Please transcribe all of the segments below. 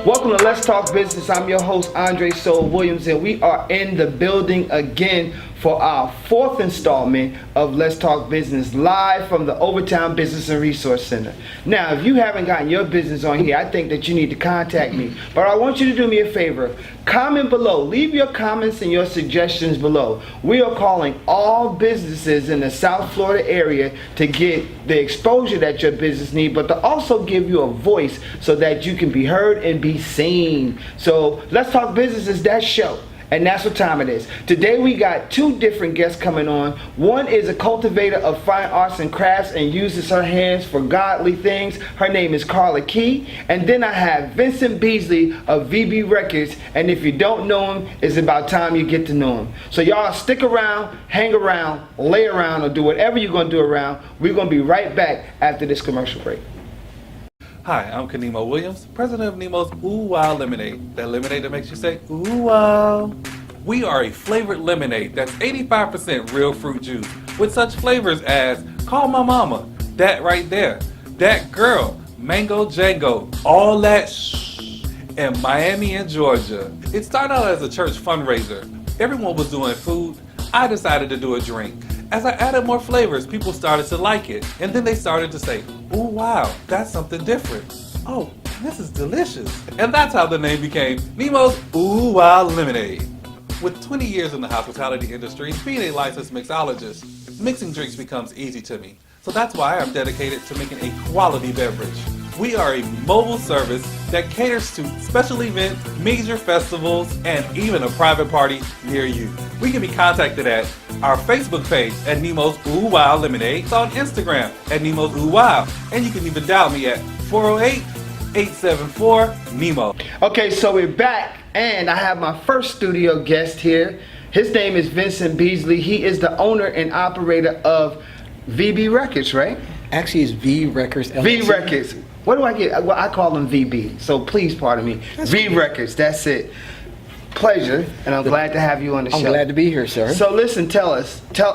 Welcome to Let's Talk Business. I'm your host, Andre Soul Williams, and we are in the building again for our fourth installment of Let's Talk Business, live from the Overtown Business and Resource Center. Now, if you haven't gotten your business on here, I think that you need to contact me. But I want you to do me a favor. Comment below. Leave your comments and your suggestions below. We are calling all businesses in the South Florida area to get the exposure that your business needs, but to also give you a voice so that you can be heard and be seen. So Let's Talk Business is that show. And that's what time it is. Today we got two different guests coming on. One is a cultivator of fine arts and crafts and uses her hands for godly things. Her name is Carla Key. And then I have Vincent Beasley of VB Records. And if you don't know him, it's about time you get to know him. So y'all stick around, hang around, lay around, or do whatever you're going to do around. We're going to be right back after this commercial break. Hi, I'm Kanemo Williams, president of Nemo's Ooh Wow Lemonade. That lemonade that makes you say, ooh wow. We are a flavored lemonade that's 85% real fruit juice with such flavors as Call My Mama, That Right There, That Girl, Mango Django, All That Shh, and Miami and Georgia. It started out as a church fundraiser. Everyone was doing food. I decided to do a drink. As I added more flavors, people started to like it. And then they started to say, ooh, wow, that's something different. Oh, this is delicious. And that's how the name became Nemo's Ooh Wow Lemonade. With 20 years in the hospitality industry, being a licensed mixologist, mixing drinks becomes easy to me. So that's why I'm dedicated to making a quality beverage. We are a mobile service that caters to special events, major festivals, and even a private party near you. We can be contacted at our Facebook page at Nemo's Ooh Wow Lemonade. It's on Instagram at Nemo's Ooh Wow. And you can even dial me at 408-874-NEMO. Okay, so we're back, and I have my first studio guest here. His name is Vincent Beasley. He is the owner and operator of VB Records, right? Actually, it's V Records. V Records. What do I get? Well, I call them VB, so please pardon me. That's V cool. Records, that's it. Pleasure, and I'm glad to have you on the show. I'm glad to be here, sir. So listen, tell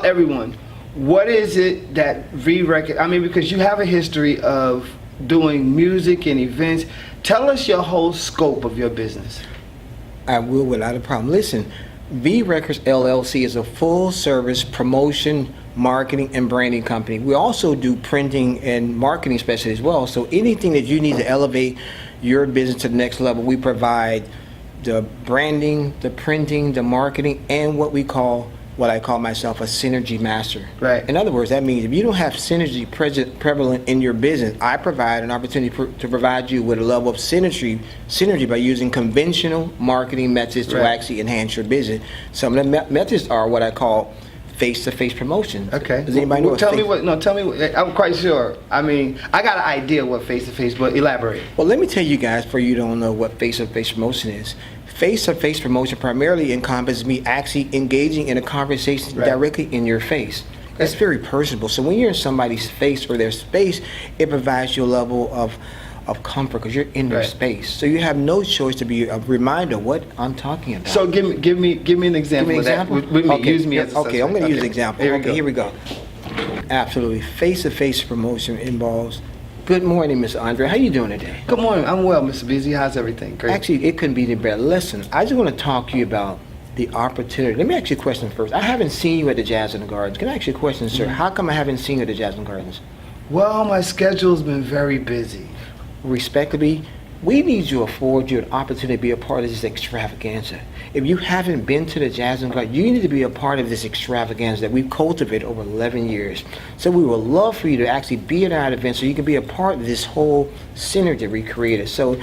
everyone, what is it that V Records, because you have a history of doing music and events. Tell us your whole scope of your business. I will without a problem. Listen, V Records LLC is a full-service promotion, marketing, and branding company. We also do printing and marketing specialty as well. So anything that you need to elevate your business to the next level, we provide the branding, the printing, the marketing, and what I call myself a synergy master. Right. In other words, that means if you don't have synergy prevalent in your business, I provide an opportunity to provide you with a level of synergy by using conventional marketing methods to actually enhance your business. Some of the methods are what I call face-to-face promotion. Okay. Does anybody know? Tell me what. I'm quite sure. I got an idea what face-to-face, but elaborate. Well, let me tell you guys, for you don't know what face-to-face promotion is. Face-to-face promotion primarily encompasses me actually engaging in a conversation directly in your face. It's very personable. So when you're in somebody's face or their space, it provides you a level of comfort because you're in their space. So you have no choice to be a reminder of what I'm talking about. So give me an example of that. With me. Okay. Use me as a Okay, I'm going to use an example. Here we go. Absolutely. Face-to-face promotion involves. Good morning, Mr. Andre. How you doing today? Good morning. I'm well, Mr. Beasley. How's everything? Great. Actually, it couldn't be any better. Listen, I just want to talk to you about the opportunity. Let me ask you a question first. I haven't seen you at the Jazz in the Gardens. Can I ask you a question, sir? How come I haven't seen you at the Jazz in the Gardens? Well, my schedule's been very busy. Respectively, we need to afford you an opportunity to be a part of this extravaganza. If you haven't been to the Jazz and Garden, you need to be a part of this extravaganza that we've cultivated over 11 years. So we would love for you to actually be at our event so you can be a part of this whole synergy that we created. So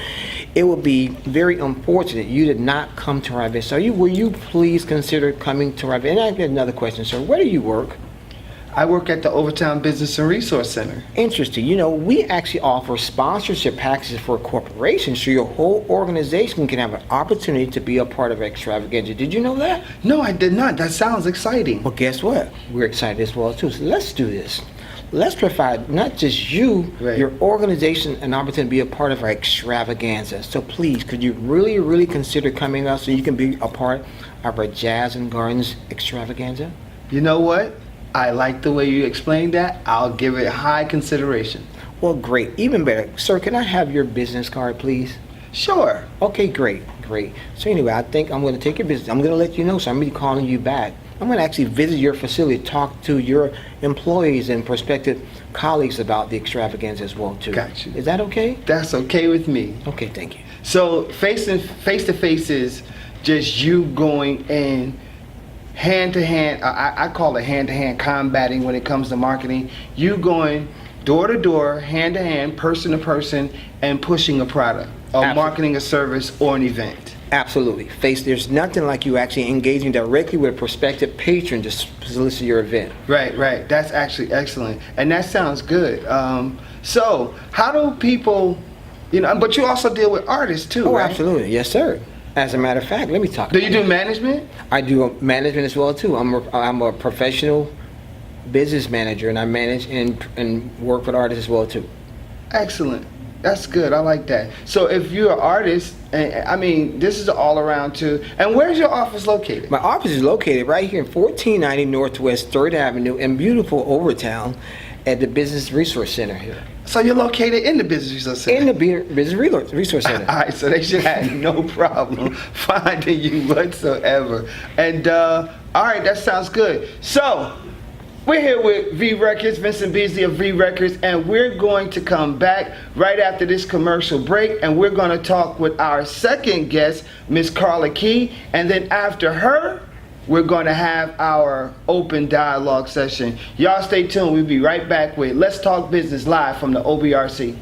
it would be very unfortunate you did not come to our event. So will you please consider coming to our event? And I get another question, sir. Where do you work? I work at the Overtown Business and Resource Center. Interesting. You know, we actually offer sponsorship packages for corporations so your whole organization can have an opportunity to be a part of extravaganza. Did you know that? No, I did not. That sounds exciting. Well, guess what? We're excited as well, too. So let's do this. Let's provide not just you, your organization, an opportunity to be a part of our extravaganza. So please, could you really, really consider coming out so you can be a part of our Jazz and Gardens extravaganza? You know what? I like the way you explained that. I'll give it high consideration. Well, great. Even better. Sir, can I have your business card, please? Sure. Okay, great. So anyway, I think I'm going to take your business. I'm going to let you know, so I'm going to be calling you back. I'm going to actually visit your facility, talk to your employees and prospective colleagues about the extravaganza as well, too. Got you. Is that okay? That's okay with me. Okay, thank you. So face to face is just you going in hand to hand. I call it hand to hand combating when it comes to marketing. You going door to door, hand to hand, person to person, and pushing a product, or Absolutely. marketing a service or an event. Absolutely. There's nothing like you actually engaging directly with a prospective patron to solicit your event. Right. That's actually excellent, and that sounds good. So how do people, but you also deal with artists too, Oh, right? absolutely. Yes, sir. As a matter of fact, let me talk. Do you do management? I do management as well too. I'm a professional business manager, and I manage and work with artists as well too. Excellent. That's good. I like that. So if you're an artist, this is all around too. And where's your office located? My office is located right here in 1490 Northwest 3rd Avenue in beautiful Overtown at the Business Resource Center here. So you're located in the Business Resource Center? In the Business Resource Center. All right, so they should have no problem finding you whatsoever. And all right, that sounds good. So we're here with V Records, Vincent Beasley of V Records, and we're going to come back right after this commercial break, and we're going to talk with our second guest, Miss Carla Key, and then after her, we're going to have our open dialogue session. Y'all stay tuned. We'll be right back with Let's Talk Business live from the OBRC.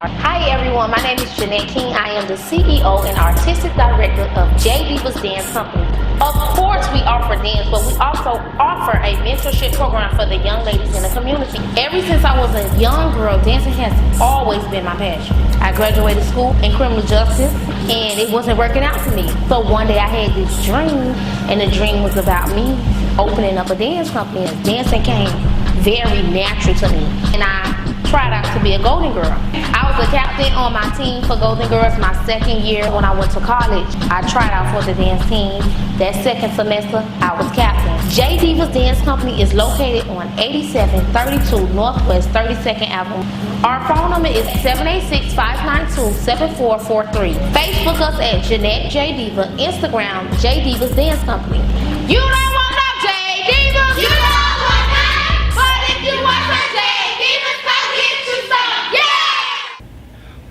Hi everyone, my name is Jeanette King. I am the CEO and Artistic Director of J Divas Dance Company. Of course we offer dance, but we also offer a mentorship program for the young ladies in the community. Ever since I was a young girl, dancing has always been my passion. I graduated school in criminal justice and it wasn't working out for me. So one day I had this dream, and the dream was about me opening up a dance company, and dancing came very natural to me. And I tried out to be a Golden Girl. I was a captain on my team for Golden Girls my second year when I went to college. I tried out for the dance team. That second semester, I was captain. J Divas Dance Company is located on 8732 Northwest 32nd Avenue. Our phone number is 786-592-7443. Facebook us at Jeanette J Diva. Instagram, J Divas Dance Company. You don't want no J Divas. You don't want that. But if you want some J Divas, go get you some. Yeah!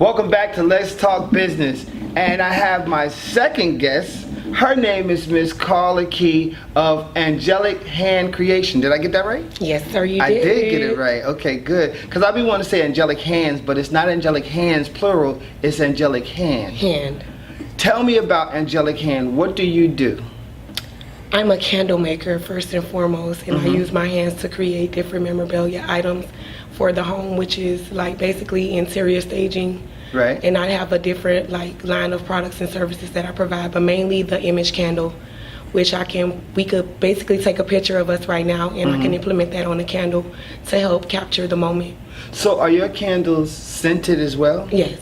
Welcome back to Let's Talk Business, and I have my second guest. Her name is Miss Carla Key of Angelic Hand Creation. Did I get that right? Yes, sir, you did. I did get it right. Okay, good. Because I be wanting to say angelic hands, but it's not angelic hands plural. It's angelic hand. Hand. Tell me about Angelic Hand. What do you do? I'm a candle maker first and foremost, and I use my hands to create different memorabilia items for the home, which is like basically interior staging. Right. And I have a different line of products and services that I provide, but mainly the image candle, which we could basically take a picture of us right now, and I can implement that on a candle to help capture the moment. So are your candles scented as well? Yes.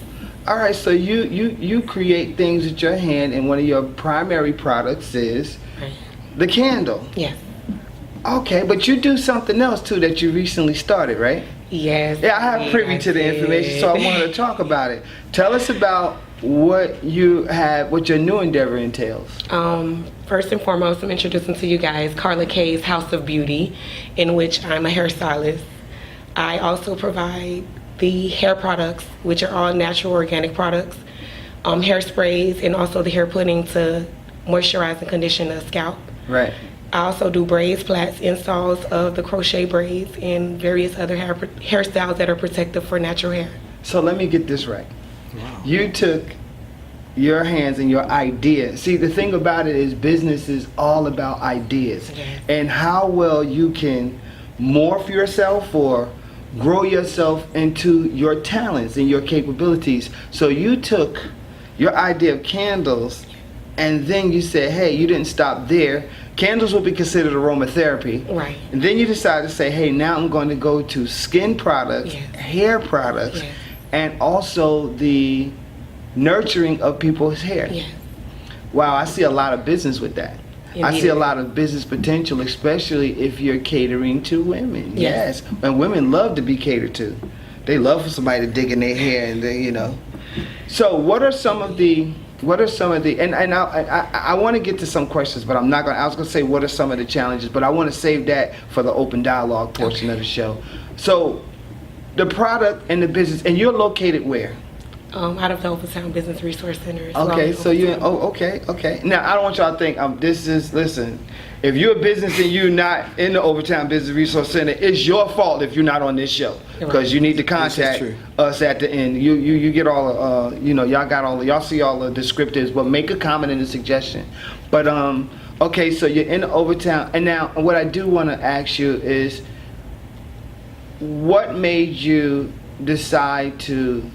All right, so you create things with your hand, and one of your primary products is the candle. Yes. Okay, but you do something else too that you recently started, right? Yes. Yeah, I have privy to the information, so I wanted to talk about it. Tell us about what you have, what your new endeavor entails. First and foremost, I'm introducing to you guys Carla K's House of Beauty, in which I'm a hairstylist. I also provide the hair products, which are all natural organic products, hairsprays, and also the hair pudding to moisturize and condition the scalp. Right. I also do braids, plaits, installs of the crochet braids, and various other hairstyles that are protective for natural hair. So let me get this right. You took your hands and your idea. See, the thing about it is business is all about ideas. Yes. And how well you can morph yourself or grow yourself into your talents and your capabilities. So you took your idea of candles, and then you said, hey, you didn't stop there. Candles will be considered aromatherapy. Right. And then you decided to say, hey, now I'm going to go to skin products, Yes. hair products, Yes. and also the nurturing of people's hair. Yes. Wow, I see a lot of business with that. I Indeed. see a lot of business potential, especially if you're catering to women. Yes. And women love to be catered to. They love for somebody to dig in their hair and they, So what are some of the and I want to get to some questions, but I was gonna say what are some of the challenges, but I want to save that for the open dialogue portion of the show. So the product and the business, and you're located where? Out of the Overtown Business Resource Center. Okay, so okay. Now I don't want y'all to think listen. If you're a business and you're not in the Overtown Business Resource Center, it's your fault if you're not on this show, because you need to contact us at the end. You get all y'all see all the descriptives, but make a comment and a suggestion. But okay, so you're in the Overtown, and now what I do want to ask you is, what made you decide to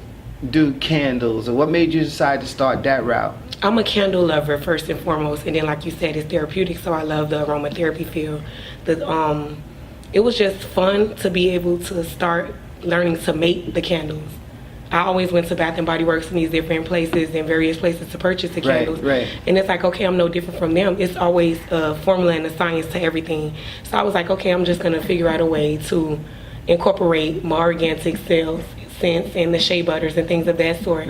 do candles, or what made you decide to start that route? I'm a candle lover first and foremost, and then like you said, it's therapeutic, so I love the aromatherapy field. It was just fun to be able to start learning to make the candles. I always went to Bath and Body Works and these different places and various places to purchase the candles. Right. And it's like, okay, I'm no different from them. It's always a formula and a science to everything. So I was like, okay, I'm just gonna figure out a way to incorporate my organic scents and the shea butters and things of that sort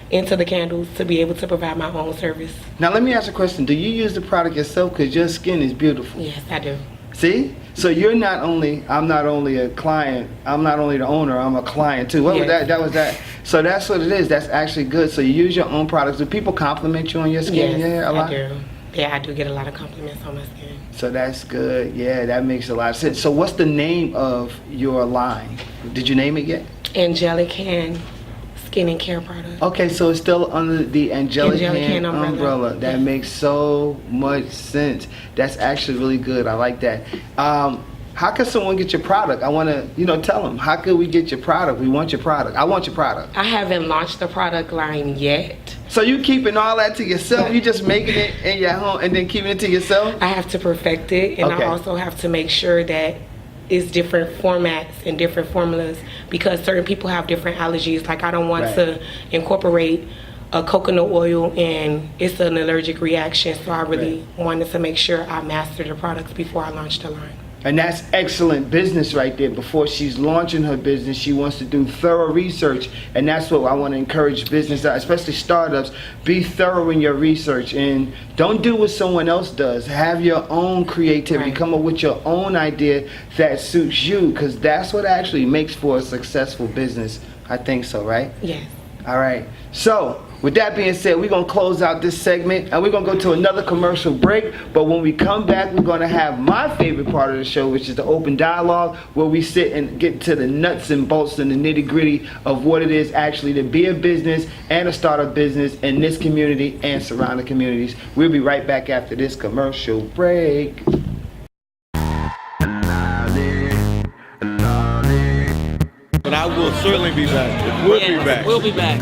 into the candles to be able to provide my own service. Now let me ask a question. Do you use the product yourself? Because your skin is beautiful. Yes, I do. See? So I'm not only a client, I'm not only the owner, I'm a client too. What was that? That was that. So that's what it is. That's actually good. So you use your own products. Do people compliment you on your skin? Yes, a lot? I do. Yeah, I do get a lot of compliments on my skin. So that's good. Yeah, that makes a lot of sense. So what's the name of your line? Did you name it yet? Angelic Hand Skin and Care Product. Okay, so it's still under the Angelic Hand umbrella. That makes so much sense. That's actually really good. I like that. How can someone get your product? I want to, tell them. How can we get your product? We want your product. I want your product. I haven't launched the product line yet. So you keeping all that to yourself? You just making it in your home and then keeping it to yourself? I have to perfect it, and I also have to make sure that it's different formats and different formulas, because certain people have different allergies. Like, I don't want to incorporate a coconut oil and it's an allergic reaction, so I really wanted to make sure I mastered the products before I launched the line. And that's excellent business right there. Before she's launching her business, she wants to do thorough research, and that's what I want to encourage business, especially startups. Be thorough in your research and don't do what someone else does. Have your own creativity. Come up with your own idea that suits you, because that's what actually makes for a successful business. I think so, right? Yes. All right. So with that being said, we're going to close out this segment and we're going to go to another commercial break. But when we come back, we're going to have my favorite part of the show, which is the open dialogue, where we sit and get to the nuts and bolts and the nitty gritty of what it is actually to be a business and a startup business in this community and surrounding communities. We'll be right back after this commercial break. But I will certainly be back. We'll be back. We'll be back.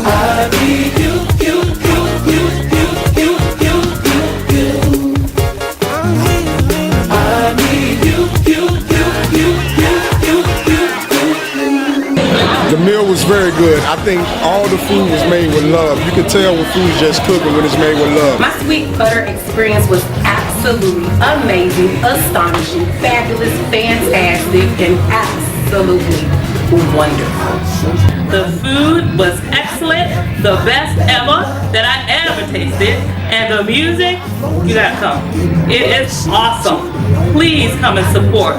I need you. I need you. The meal was very good. I think all the food was made with love. You can tell when food's just cooking when it's made with love. My sweet butter experience was absolutely amazing, astonishing, fabulous, fantastic, and absolutely wonderful. The food was excellent, the best ever that I ever tasted, and the music, you gotta come. It is awesome. Please come and support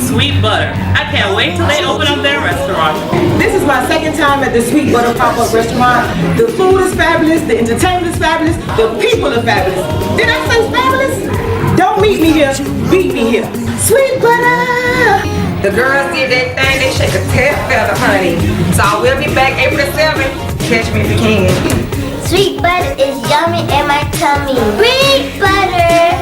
Sweet Butter. I can't wait till they open up their restaurant. This is my second time at the Sweet Butter pop-up restaurant. The food is fabulous, the entertainment is fabulous, the people are fabulous. Did I say fabulous? Don't meet me here, beat me here. Sweet Butter! The girls did that thing, they shake a tail feather, honey. So I will be back April 7th. Catch me if you can. Sweet butter is yummy in my tummy. Sweet butter!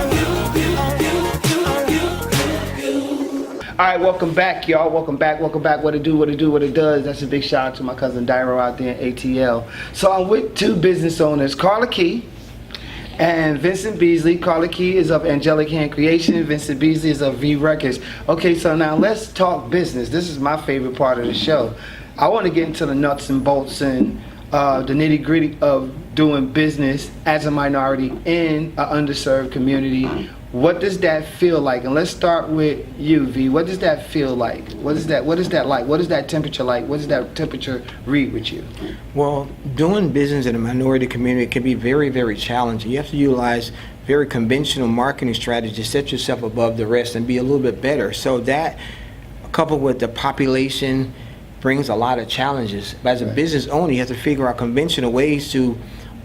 All right, welcome back, y'all. Welcome back. What it do, what it does. That's a big shout out to my cousin Dyro out there in ATL. So I'm with two business owners, Carla Key and Vincent Beasley. Carla Key is of Angelic Hand Creation. Vincent Beasley is of V Records. Okay, so now let's talk business. This is my favorite part of the show. I want to get into the nuts and bolts and the nitty gritty of doing business as a minority in an underserved community. What does that feel like? And let's start with you, V. What does that feel like? What is that like? What is that temperature like? What does that temperature read with you? Well, doing business in a minority community can be very, very challenging. You have to utilize very conventional marketing strategies to set yourself above the rest and be a little bit better. So that, coupled with the population, brings a lot of challenges. But as a business owner, you have to figure out conventional ways to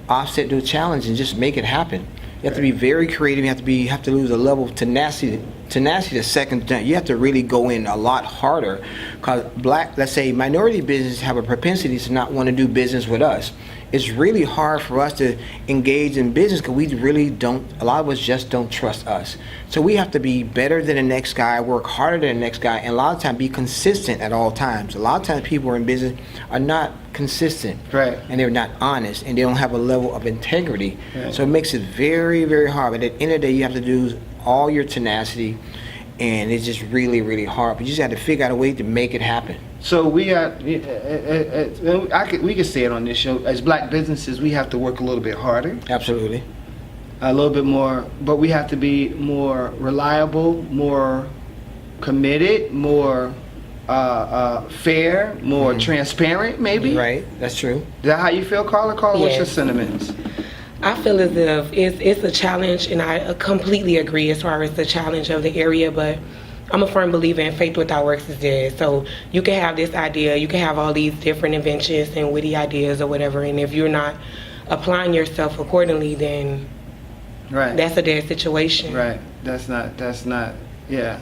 offset those challenges and just make it happen. You have to be very creative. You have to lose a level of tenacity the second time. You have to really go in a lot harder, because let's say minority businesses have a propensity to not want to do business with us. It's really hard for us to engage in business because we really don't, a lot of us just don't trust us. So we have to be better than the next guy, work harder than the next guy, and a lot of times be consistent at all times. A lot of times people who are in business are not consistent, right, and they're not honest, and they don't have a level of integrity. Right. So it makes it very, very hard. But at the end of the day, you have to do all your tenacity, and it's just really, really hard. But you just have to figure out a way to make it happen. So we got, we can say it on this show, as black businesses, we have to work a little bit harder. Absolutely. A little bit more, but we have to be more reliable, more committed, more fair, more transparent, maybe? Right, that's true. Is that how you feel, Carla? Carla, what's your sentiments? I feel as if it's a challenge, and I completely agree as far as the challenge of the area, but I'm a firm believer in faith without works is dead. So you can have this idea, you can have all these different inventions and witty ideas or whatever, and if you're not applying yourself accordingly, then that's a dead situation. Right. That's not, yeah.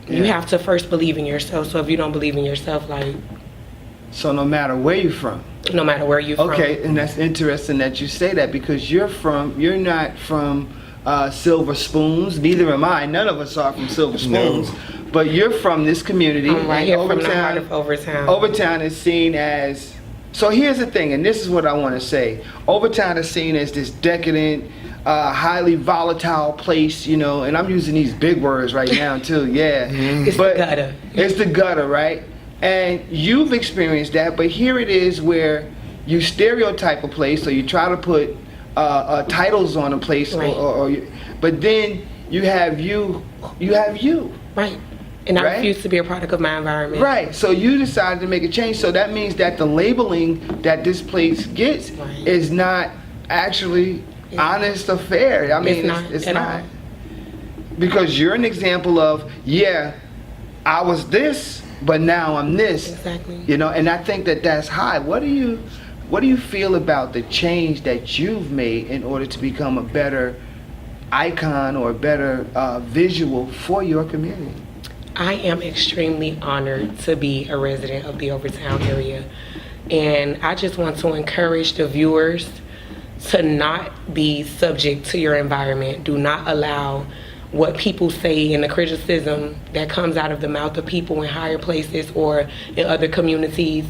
You have to first believe in yourself. So if you don't believe in yourself, like... So no matter where you're from? No matter where you're from. Okay, and that's interesting that you say that, because you're not from Silver Spoons, neither am I. None of us are from Silver Spoons. No. But you're from this community. I'm right here from the heart of Overtown. Overtown is seen as... So here's the thing, and this is what I want to say. Overtown is seen as this decadent, highly volatile place, you know, and I'm using these big words right now too, yeah. It's the gutter. It's the gutter, right? And you've experienced that, but here it is where you stereotype a place, so you try to put titles on a place, right. But then you have you. Right. And I refuse to be a product of my environment. Right. So you decided to make a change. So that means that the labeling that this place gets is not actually honest or fair. I mean, it's not. Because you're an example of, I was this, but now I'm this. Exactly. You know, and I think that that's high. What do you feel about the change that you've made in order to become a better icon or a better visual for your community? I am extremely honored to be a resident of the Overtown area, and I just want to encourage the viewers to not be subject to your environment. Do not allow what people say and the criticism that comes out of the mouth of people in higher places or in other communities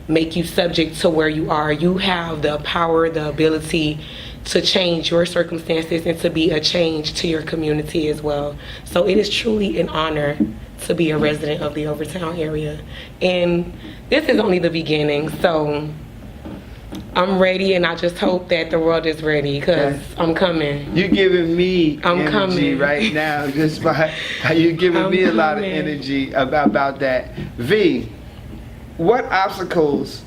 make you subject to where you are. You have the power, the ability to change your circumstances and to be a change to your community as well. So it is truly an honor to be a resident of the Overtown area. And this is only the beginning, so I'm ready, and I just hope that the world is ready, because I'm coming. You're giving me energy coming right now, just by how you're giving me a lot of energy about that. V, what obstacles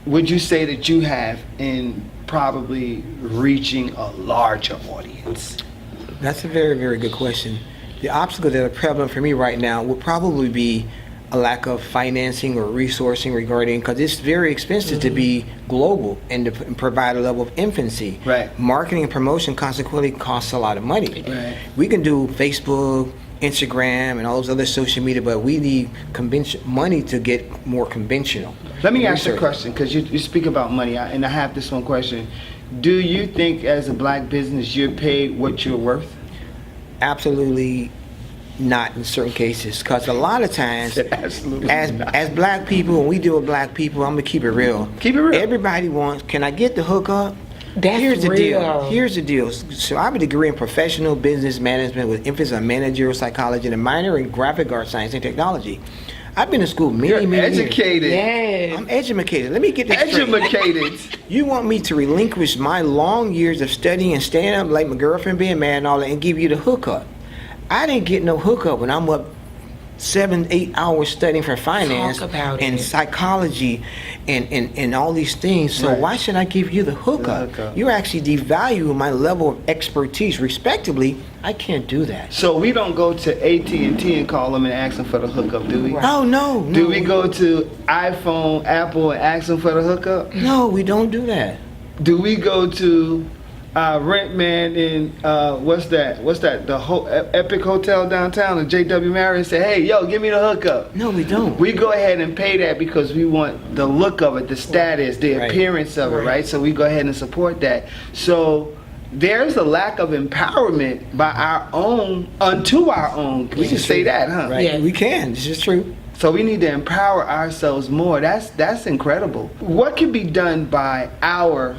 would you say that you have in probably reaching a larger audience? That's a very, very good question. The obstacles that are prevalent for me right now would probably be a lack of financing or resourcing regarding, because it's very expensive to be global and to provide a level of infancy. Right. Marketing and promotion consequently costs a lot of money. Right. We can do Facebook, Instagram, and all those other social media, but we need money to get more conventional. Let me ask you a question, because you speak about money, and I have this one question. Do you think as a black business you're paid what you're worth? Absolutely not in certain cases, because a lot of times as black people, when we deal with black people, I'm gonna keep it real. Everybody wants, can I get the hookup? Here's the deal. So I have a degree in professional business management with emphasis on managerial psychology and a minor in graphic arts, science, and technology. I've been to school many educated. years. Yes. I'm educated. Let me get this educated. Straight. You want me to relinquish my long years of studying and staying up like my girlfriend being mad and all that and give you the hookup? I didn't get no hookup when I'm up 7-8 hours studying for finance Talk about and it. psychology and all these things. So Right. why should I give you the hookup? You're actually devaluing my level of expertise. Respectively, I can't do that. So we don't go to AT&T and call them and ask them for the hookup, do we? Oh no, no. Do we go to iPhone, Apple, and ask them for the hookup? No, we don't do that. Do we go to Rent Man in what's that? The Epic Hotel downtown, the JW Marriott, and say, "Hey, yo, give me the hookup." No, we don't. We go ahead and pay that because we want the look of it, the status, the Right. appearance of it, right? So we go ahead and support that. So there's a lack of empowerment by our own unto our own. We can say that, huh? Right. Yes. We can. This is true. So we need to empower ourselves more. That's incredible. What can be done by our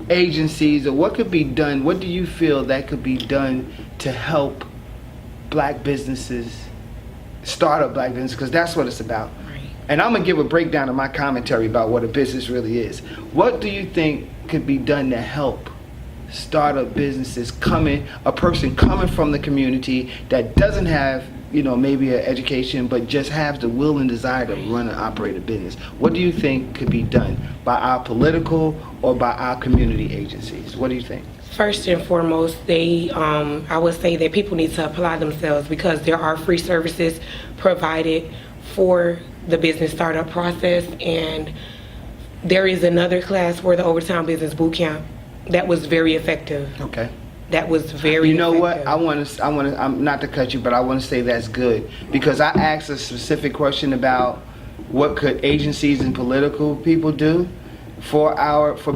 agencies, or what could be done? What do you feel that could be done to help black businesses, startup black businesses? Because that's what it's about. Right. And I'm gonna give a breakdown of my commentary about what a business really is. What do you think could be done to help startup businesses a person coming from the community that doesn't have, maybe an education, but just has the will and desire to run and operate a business? What do you think could be done by our political or by our community agencies? What do you think? First and foremost, I would say that people need to apply themselves, because there are free services provided for the business startup process, and there is another class for the Overtown Business Bootcamp that was very effective. Okay. That was very You know what? effective. I'm not to cut you, but I want to say that's good, because I asked a specific question about what could agencies and political people do for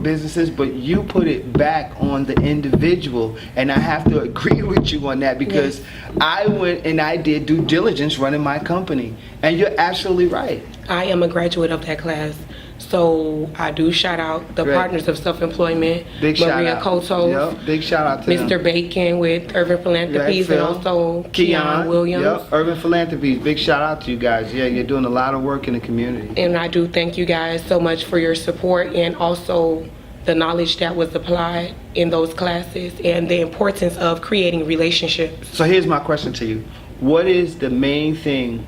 businesses, but you put it back on the individual, and I have to agree with you on that, because I went and I did due diligence running my company, and you're absolutely right. I am a graduate of that class, so I do shout out the Right. Partners of Self-Employment, Big shout Maria out. Kotos, Yep. Big shout out to them. Mr. Bacon with Urban Philanthropies, Phil. and also Keon Williams. Yep. Urban Philanthropies. Big shout out to you guys. Yeah, you're doing a lot of work in the community. And I do thank you guys so much for your support, and also the knowledge that was applied in those classes, and the importance of creating relationships. So here's my question to you. What is the main thing,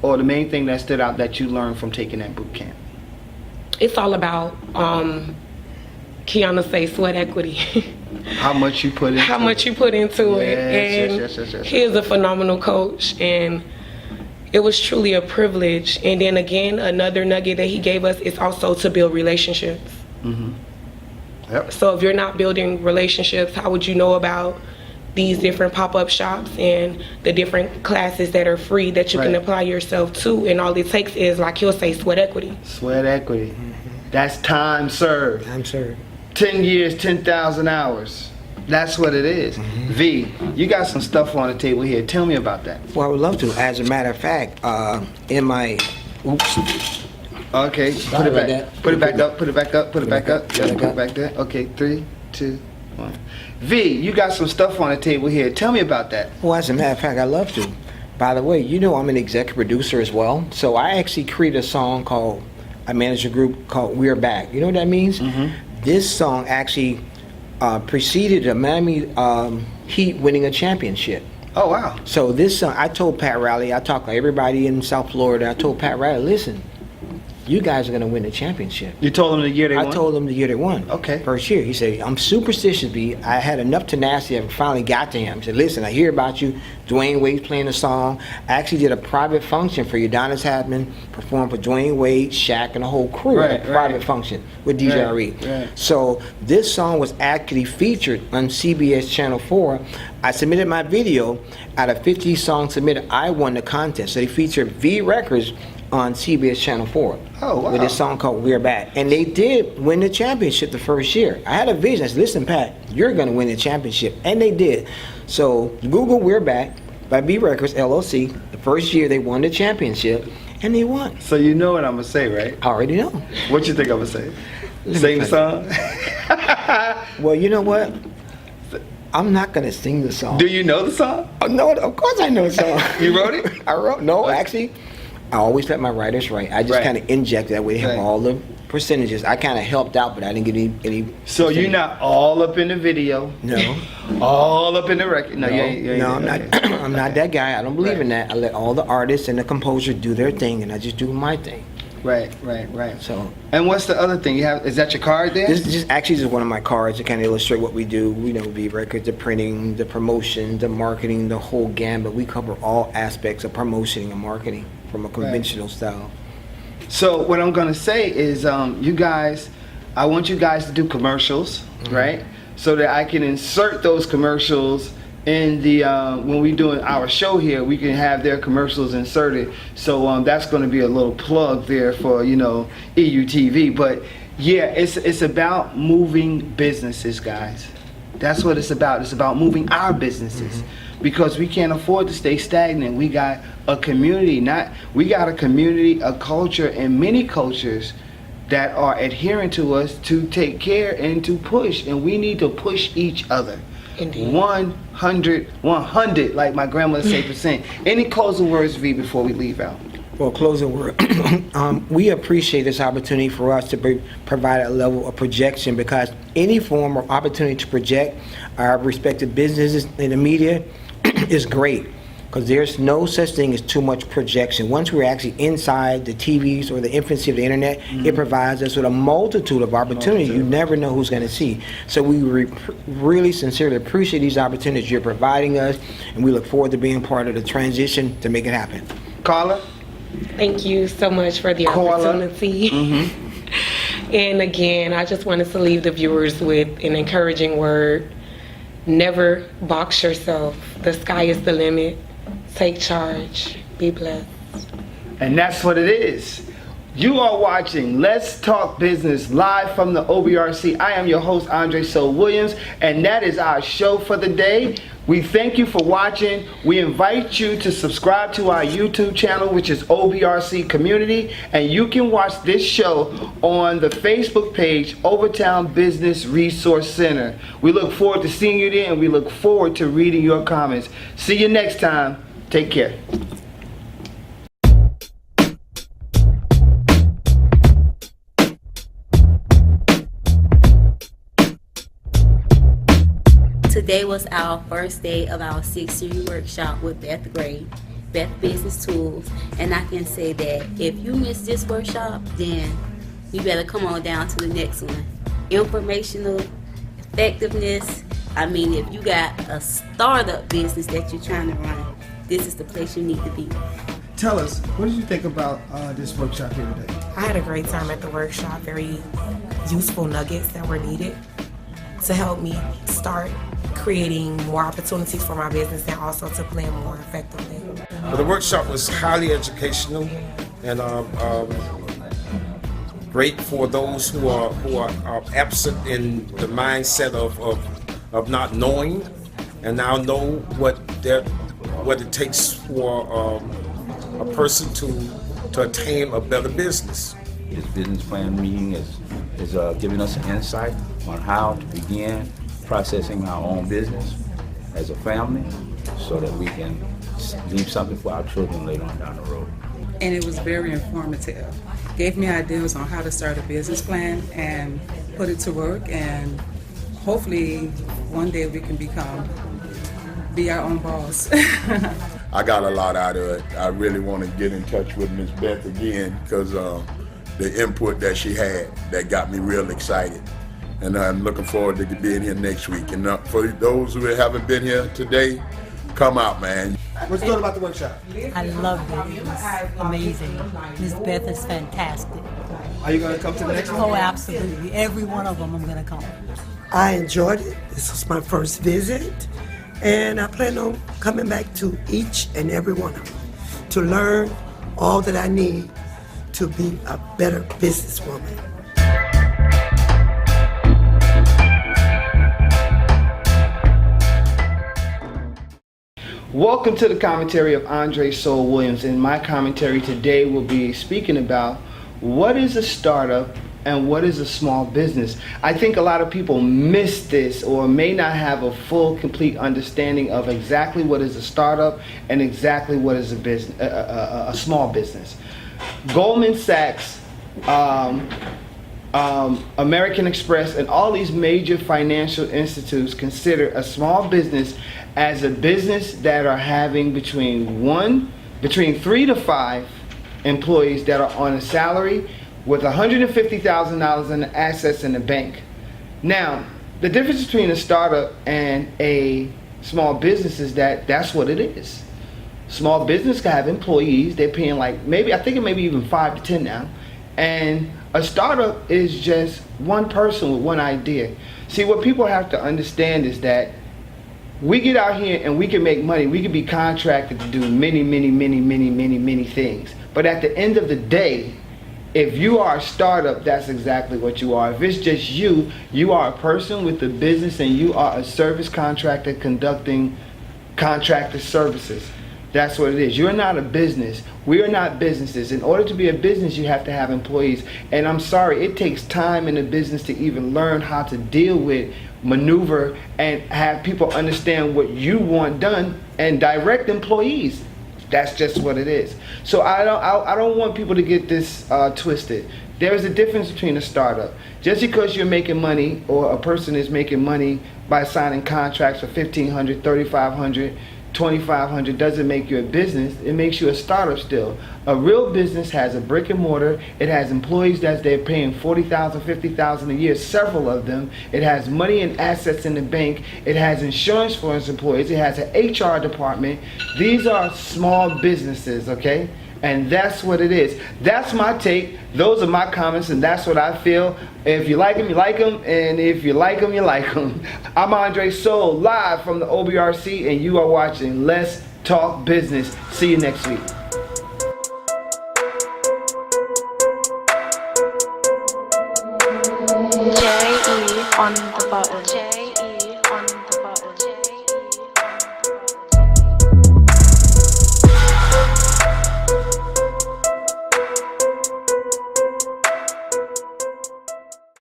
or the main thing that stood out that you learned from taking that boot camp? It's all about, Kiana say, sweat equity. How much you put into How much you put into it. Yes, And yes. he is a phenomenal coach, and it was truly a privilege. And then again, another nugget that he gave us is also to build relationships. Mm-hmm. Yep. So if you're not building relationships, how would you know about these different pop-up shops and the different classes that are free that you can Right. apply yourself to? And all it takes is, like he'll say, sweat equity. Sweat equity. That's time served. I'm sorry. 10 years, 10,000 hours. That's what it is. V, you got some stuff on the table here. Tell me about that. Well, I would love to. As a matter of fact, in my, Okay, put it about back. that. Put it back up. Put it back up. Put it back up. Put Yeah, it put it back. back there. Okay, 3, 2, 1. V, you got some stuff on the table here. Tell me about that. well, as a matter of fact, I love to. By the way, I'm an executive producer as well. So I actually created a song called, I manage a group called We're Back. You know what that means? This song actually preceded the Miami Heat winning a championship. Oh, wow. So this song, I told Pat Riley, I talked to everybody in South Florida, I told Pat Riley, listen, you guys are going to win the championship. You told them the year they won? I told him the year they won. Okay. First year. He said, I'm superstitious, B. I had enough tenacity. I finally got to him. He said, listen, I hear about you. Dwayne Wade's playing a song. I actually did a private function for you. Udonis Hadman performed for Dwayne Wade, Shaq, and the whole crew at a private function with DJ Reed. Right. So this song was actually featured on CBS Channel 4. I submitted my video. Out of 50 songs submitted, I won the contest. So they featured V Records on CBS Channel 4. Oh, wow. With this song called We're Back. And they did win the championship the first year. I had a vision. I said, listen, Pat, you're going to win the championship. And they did. So Google We're Back by B Records, LLC. The first year they won the championship, and they won. So you know what I'm going to say, right? I already know. What you think I'm going to say? Let me Sing the tell song? Well, you know what? I'm not going to sing the song. Do you know the song? Oh, no, of course I know the song. You wrote it? I wrote. No, actually, I always let my writers write. I just Right. kind of inject that way. They have Right. all the percentages. I kind of helped out, but I didn't get any So percentage. you're not all up in the video, No. all up in the record. No, I'm not. I'm not that guy. I don't believe in that. I let all the artists and the composer do their thing, and I just do my thing. Right. So, And what's the other thing you have? Is that your card there? this is just actually just one of my cards to kind of illustrate what we do. You know, the records, the printing, the promotion, the marketing, the whole gambit. We cover all aspects of promoting and marketing from a conventional style. So what I'm gonna say is, you guys, I want you guys to do commercials, right? So that I can insert those commercials in the when we doing our show here, we can have their commercials inserted. So that's going to be a little plug there for EUTV. But yeah, it's about moving businesses, guys. That's what it's about. It's about moving our businesses because we can't afford to stay stagnant. We got a community, a culture, and many cultures that are adhering to us to take care and to push, and we need to push each other. Indeed. 100, like my grandmother say, percent. Any closing words, V, before we leave out? Well, closing word. We appreciate this opportunity for us to provide a level of projection, because any form of opportunity to project our respective businesses in the media is great, because there's no such thing as too much projection. Once we're actually inside the TVs or the infancy of the internet, it provides us with a multitude of opportunities. You never know who's going to see. So we really sincerely appreciate these opportunities you're providing us, and we look forward to being part of the transition to make it happen. Carla? Thank you so much for the opportunity. And again, I just wanted to leave the viewers with an encouraging word. Never box yourself. The sky is the limit. Take charge. Be blessed. And that's what it is. You are watching Let's Talk Business live from the OBRC. I am your host, Andre So Williams, and that is our show for the day. We thank you for watching. We invite you to subscribe to our YouTube channel, which is OBRC Community, and you can watch this show on the Facebook page, Overtown Business Resource Center. We look forward to seeing you there, and we look forward to reading your comments. See you next time. Take care. Today was our first day of our 6-year workshop with Beth Gray, Beth Business Tools, and I can say that if you missed this workshop, then you better come on down to the next one. Informational, effectiveness. I mean, if you got a startup business that you're trying to run, this is the place you need to be. Tell us, what did you think about this workshop here today? I had a great time at the workshop. Very useful nuggets that were needed to help me start creating more opportunities for my business and also to plan more effectively. Well, the workshop was highly educational and great for those who are absent in the mindset of not knowing, and now know what it takes for a person to attain a better business. This business plan meeting is giving us an insight on how to begin processing our own business as a family so that we can leave something for our children later on down the road. And it was very informative. Gave me ideas on how to start a business plan and put it to work, and hopefully one day we can be our own boss. I got a lot out of it. I really want to get in touch with Ms. Beth again because the input that she had that got me real excited. And I'm looking forward to being here next week. And for those who haven't been here today, come out, man. What's good about the workshop? I loved it. It was amazing. Ms. Beth is fantastic. Are you going to come to the next one? Oh, absolutely. Every one of them I'm going to come. I enjoyed it. This was my first visit. And I plan on coming back to each and every one of them to learn all that I need to be a better businesswoman. Welcome to the commentary of Andre Soul Williams, and my commentary today will be speaking about what is a startup and what is a small business. I think a lot of people miss this or may not have a full, complete understanding of exactly what is a startup and exactly what is a small business. Goldman Sachs American Express, and all these major financial institutes consider a small business as a business that are having between 3 to 5 employees that are on a salary with $150,000 in assets in the bank. Now, the difference between a startup and a small business is that that's what it is. Small business can have employees. They're paying like maybe, I think it may be even 5 to 10 now. And a startup is just one person with one idea. See, what people have to understand is that we get out here and we can make money. We can be contracted to do many things. But at the end of the day, if you are a startup, that's exactly what you are. If it's just you, you are a person with a business and you are a service contractor conducting contractor services. That's what it is. You're not a business. We are not businesses. In order to be a business, you have to have employees. And I'm sorry, it takes time in a business to even learn how to deal with, maneuver, and have people understand what you want done and direct employees. That's just what it is. So I don't want people to get this twisted. There is a difference between a startup. Just because you're making money or a person is making money by signing contracts for $1,500, $3,500, $2,500 doesn't make you a business. It makes you a startup still. A real business has a brick and mortar. It has employees that they're paying $40,000, $50,000 a year, several of them. It has money and assets in the bank. It has insurance for its employees. It has an HR department. These are small businesses, okay? And that's what it is. That's my take. Those are my comments, and that's what I feel. If you like them, you like them. And if you like them, you like them. I'm Andre Soul, live from the OBRC, and you are watching Let's Talk Business. See you next week. J.E. on the button.